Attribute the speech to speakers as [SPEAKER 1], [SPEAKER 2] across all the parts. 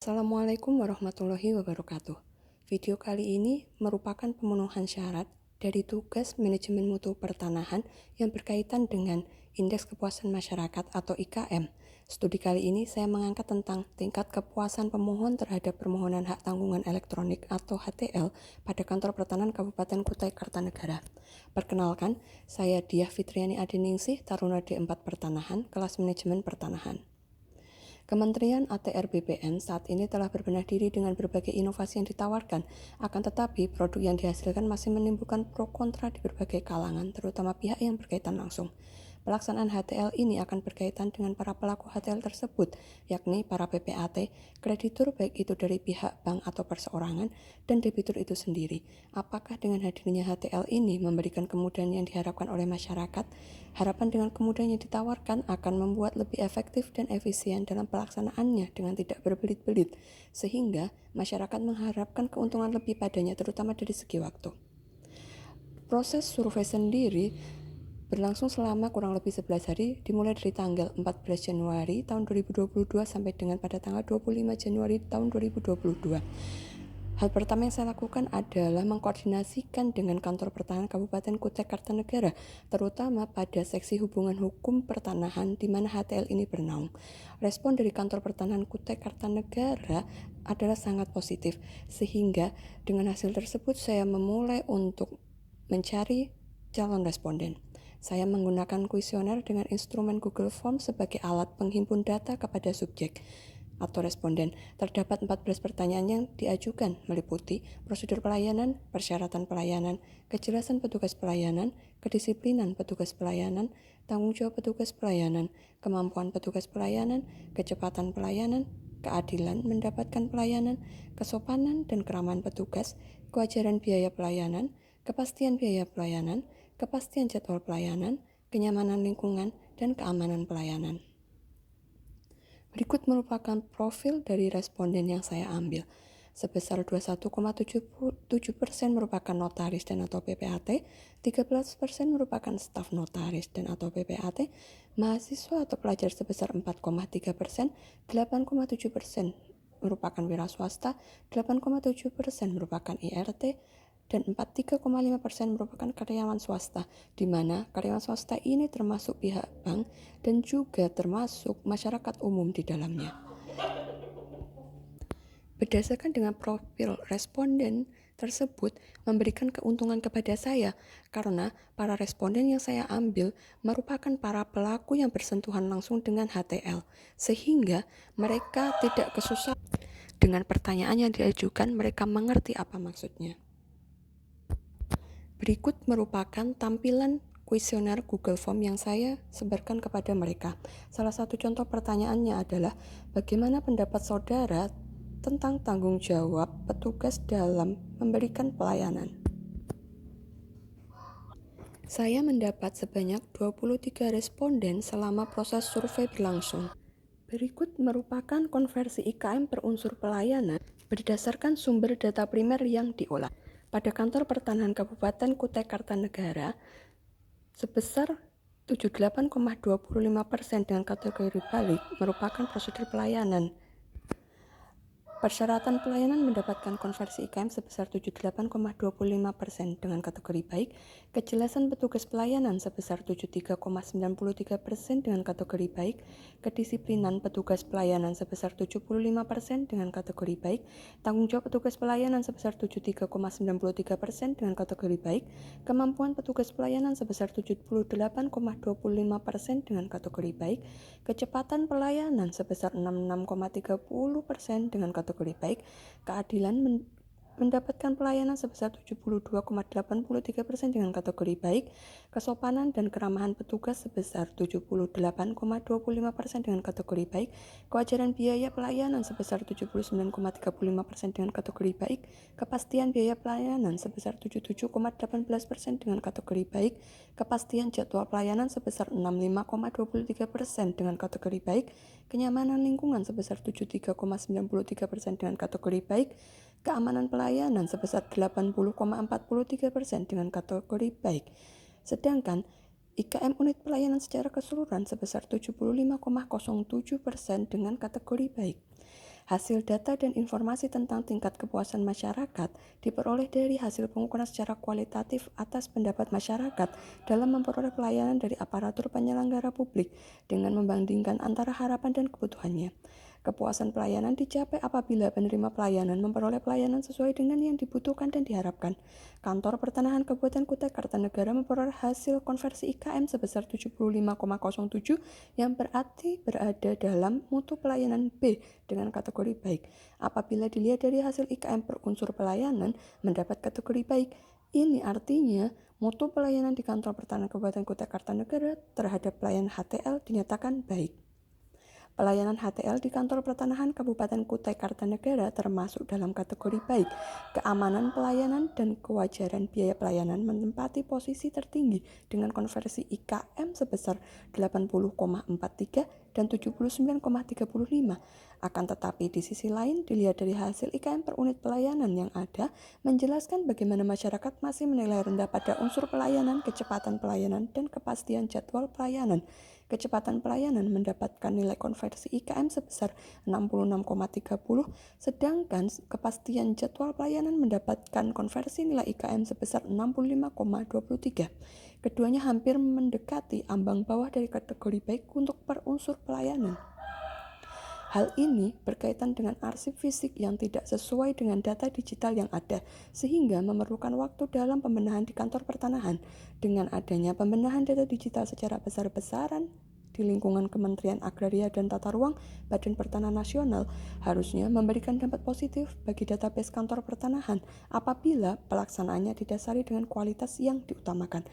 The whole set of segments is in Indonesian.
[SPEAKER 1] Assalamualaikum warahmatullahi wabarakatuh. Video kali ini merupakan pemenuhan syarat dari tugas manajemen mutu pertanahan yang berkaitan dengan Indeks Kepuasan Masyarakat atau IKM. Studi kali ini saya mengangkat tentang tingkat kepuasan pemohon terhadap permohonan hak tanggungan elektronik atau HTL pada Kantor Pertanahan Kabupaten Kutai Kartanegara. Perkenalkan, saya Diah Fitriani Adiningsih, Taruna D4 Pertanahan, kelas manajemen pertanahan. Kementerian ATR BPN saat ini telah berbenah diri dengan berbagai inovasi yang ditawarkan, akan tetapi produk yang dihasilkan masih menimbulkan pro kontra di berbagai kalangan, terutama pihak yang berkaitan langsung. Pelaksanaan HTL ini akan berkaitan dengan para pelaku HTL tersebut, yakni para PPAT, kreditur baik itu dari pihak bank atau perseorangan, dan debitur itu sendiri. Apakah dengan hadirnya HTL ini memberikan kemudahan yang diharapkan oleh masyarakat? Harapan dengan kemudahan yang ditawarkan akan membuat lebih efektif dan efisien dalam pelaksanaannya dengan tidak berbelit-belit, sehingga masyarakat mengharapkan keuntungan lebih padanya, terutama dari segi waktu. Proses survei sendiri berlangsung selama kurang lebih 11 hari, dimulai dari tanggal 14 Januari tahun 2022 sampai dengan pada tanggal 25 Januari tahun 2022. Hal pertama yang saya lakukan adalah mengkoordinasikan dengan Kantor Pertanahan Kabupaten Kutai Kartanegara, terutama pada seksi hubungan hukum pertanahan di mana HTL ini bernaung. Respon dari Kantor Pertanahan Kutai Kartanegara adalah sangat positif, sehingga dengan hasil tersebut saya memulai untuk mencari calon responden. Saya menggunakan kuesioner dengan instrumen Google Form sebagai alat penghimpun data kepada subjek atau responden. Terdapat 14 pertanyaan yang diajukan, meliputi prosedur pelayanan, persyaratan pelayanan, kejelasan petugas pelayanan, kedisiplinan petugas pelayanan, tanggung jawab petugas pelayanan, kemampuan petugas pelayanan, kecepatan pelayanan, keadilan mendapatkan pelayanan, kesopanan dan keramahan petugas, kewajaran biaya pelayanan, kepastian biaya pelayanan, kepastian jadwal pelayanan, kenyamanan lingkungan, dan keamanan pelayanan. Berikut merupakan profil dari responden yang saya ambil. Sebesar 21,77% merupakan notaris dan atau PPAT, 13% merupakan staf notaris dan atau PPAT, mahasiswa atau pelajar sebesar 4,3%, 8,7% merupakan wira swasta, 8,7% merupakan IRT, dan 43,5% merupakan karyawan swasta, di mana karyawan swasta ini termasuk pihak bank dan juga termasuk masyarakat umum di dalamnya. Berdasarkan dengan profil responden tersebut memberikan keuntungan kepada saya karena para responden yang saya ambil merupakan para pelaku yang bersentuhan langsung dengan HTL, sehingga mereka tidak kesusahan dengan pertanyaan yang diajukan, mereka mengerti apa maksudnya. Berikut merupakan tampilan kuesioner Google Form yang saya sebarkan kepada mereka. Salah satu contoh pertanyaannya adalah, bagaimana pendapat saudara tentang tanggung jawab petugas dalam memberikan pelayanan? Saya mendapat sebanyak 23 responden selama proses survei berlangsung. Berikut merupakan konversi IKM per unsur pelayanan berdasarkan sumber data primer yang diolah. Pada Kantor Pertanahan Kabupaten Kutai Kartanegara sebesar 78,25% dengan kategori balik merupakan prosedur pelayanan. Persyaratan pelayanan mendapatkan konversi IKM sebesar 78,25% dengan kategori baik, kejelasan petugas pelayanan sebesar 73,93% dengan kategori baik, kedisiplinan petugas pelayanan sebesar 75% dengan kategori baik, tanggung jawab petugas pelayanan sebesar 73,93% dengan kategori baik, kemampuan petugas pelayanan sebesar 78,25% dengan kategori baik, kecepatan pelayanan sebesar 66,30% dengan kategori baik, keadilan mendapatkan pelayanan sebesar 72,83% dengan kategori baik, kesopanan dan keramahan petugas sebesar 78,25% dengan kategori baik, kewajaran biaya pelayanan sebesar 79,35% dengan kategori baik, kepastian biaya pelayanan sebesar 77,18% dengan kategori baik, kepastian jadwal pelayanan sebesar 65,23% dengan kategori baik, kenyamanan lingkungan sebesar 73,93% dengan kategori baik, keamanan pelayanan sebesar 80,43% dengan kategori baik. Sedangkan IKM unit pelayanan secara keseluruhan sebesar 75,07% dengan kategori baik. Hasil data dan informasi tentang tingkat kepuasan masyarakat diperoleh dari hasil pengukuran secara kualitatif atas pendapat masyarakat dalam memperoleh pelayanan dari aparatur penyelenggara publik dengan membandingkan antara harapan dan kebutuhannya. Kepuasan pelayanan dicapai apabila penerima pelayanan memperoleh pelayanan sesuai dengan yang dibutuhkan dan diharapkan. Kantor Pertanahan Kabupaten Kutai Kartanegara memperoleh hasil konversi IKM sebesar 75,07 yang berarti berada dalam mutu pelayanan B dengan kategori baik. Apabila dilihat dari hasil IKM per unsur pelayanan mendapat kategori baik, ini artinya mutu pelayanan di Kantor Pertanahan Kabupaten Kutai Kartanegara terhadap pelayanan HTL dinyatakan baik. Pelayanan HTL di Kantor Pertanahan Kabupaten Kutai Kartanegara termasuk dalam kategori baik. Keamanan pelayanan dan kewajaran biaya pelayanan menempati posisi tertinggi dengan konversi IKM sebesar 80,43 dan 79,35. Akan tetapi di sisi lain, dilihat dari hasil IKM per unit pelayanan yang ada, menjelaskan bagaimana masyarakat masih menilai rendah pada unsur pelayanan, kecepatan pelayanan, dan kepastian jadwal pelayanan. Kecepatan pelayanan mendapatkan nilai konversi IKM sebesar 66,30, sedangkan kepastian jadwal pelayanan mendapatkan konversi nilai IKM sebesar 65,23. Keduanya hampir mendekati ambang bawah dari kategori baik untuk per unsur pelayanan. Hal ini berkaitan dengan arsip fisik yang tidak sesuai dengan data digital yang ada, sehingga memerlukan waktu dalam pembenahan di Kantor Pertanahan. Dengan adanya pembenahan data digital secara besar-besaran di lingkungan Kementerian Agraria dan Tata Ruang, Badan Pertanahan Nasional harusnya memberikan dampak positif bagi database Kantor Pertanahan apabila pelaksanaannya didasari dengan kualitas yang diutamakan.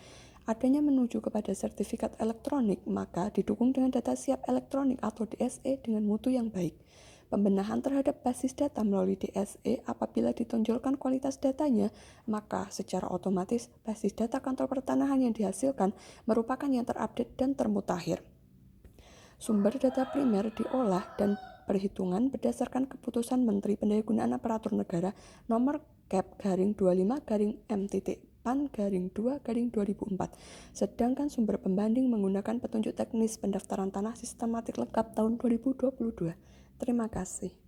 [SPEAKER 1] Adanya menuju kepada sertifikat elektronik, maka didukung dengan data siap elektronik atau DSE dengan mutu yang baik. Pembenahan terhadap basis data melalui DSE apabila ditonjolkan kualitas datanya, maka secara otomatis basis data Kantor Pertanahan yang dihasilkan merupakan yang terupdate dan termutakhir. Sumber data primer diolah dan perhitungan berdasarkan keputusan Menteri Pendayagunaan Aparatur Negara nomor Kep/25/M.PAN/2/2004. Sedangkan sumber pembanding menggunakan petunjuk teknis pendaftaran tanah sistematik lengkap tahun 2022. Terima kasih.